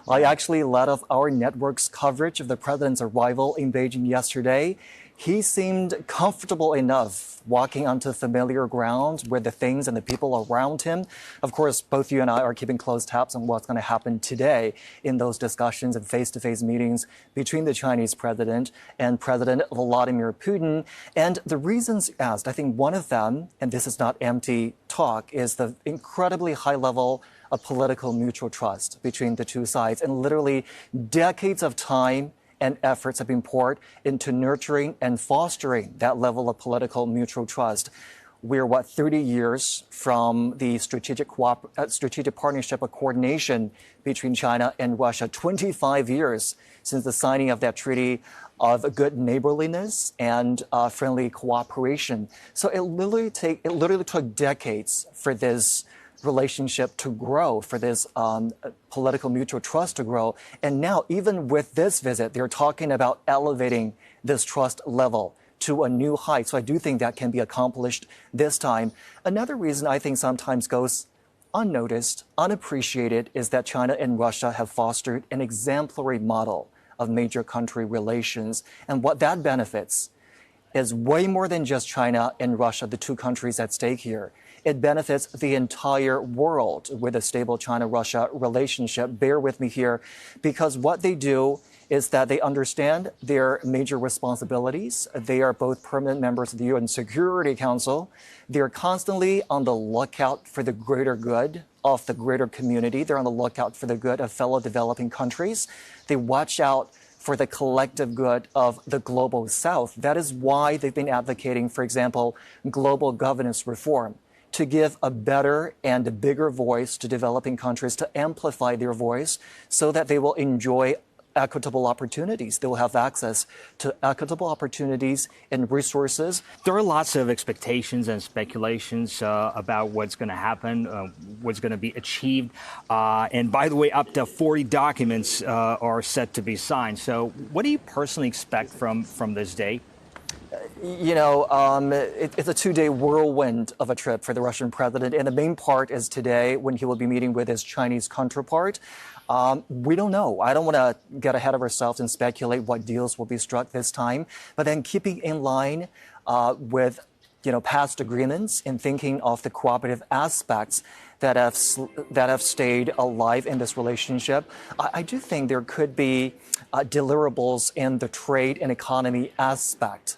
I actually led off our network's coverage of the president's arrival in Beijing yesterday. He seemed comfortable enough walking onto familiar ground with the things and the people around him. Of course, both you and I are keeping close tabs on what's going to happen today in those discussions and face-to-face meetings between the Chinese president and President Vladimir Putin. And the reasons asked, I think one of them, and this is not empty talk, is the incredibly high level of political mutual trust between the two sides. And literally decades of time and efforts have been poured into nurturing and fostering that level of political mutual trust. We're 30 years from the strategic partnership of coordination between China and Russia, 25 years since the signing of that treaty of good neighborliness and friendly cooperation. So it literally took decades for this relationship to grow, for this political mutual trust to grow. And now, even with this visit, they're talking about elevating this trust level to a new height. So I do think that can be accomplished this time. Another reason I think sometimes goes unnoticed, unappreciated, is that China and Russia have fostered an exemplary model of major country relations. And what that benefits is way more than just China and Russia, the two countries at stake here. It benefits the entire world with a stable China-Russia relationship. Bear with me here, because what they do is that they understand their major responsibilities. They are both permanent members of the UN Security Council. They're constantly on the lookout for the greater good of the greater community. They're on the lookout for the good of fellow developing countries. They watch out for the collective good of the global South. That is why they've been advocating, for example, global governance reform, to give a better and a bigger voice to developing countries, to amplify their voice so that they will enjoy equitable opportunities. They will have access to equitable opportunities and resources. There are lots of expectations and speculations about what's going to happen, what's going to be achieved. And by the way, up to 40 documents are set to be signed. So what do you personally expect from this day? You know, it's a two-day whirlwind of a trip for the Russian president. And the main part is today when he will be meeting with his Chinese counterpart. We don't know. I don't want to get ahead of ourselves and speculate what deals will be struck this time. But then keeping in line with, past agreements and thinking of the cooperative aspects that have stayed alive in this relationship, I do think there could be deliverables in the trade and economy aspect.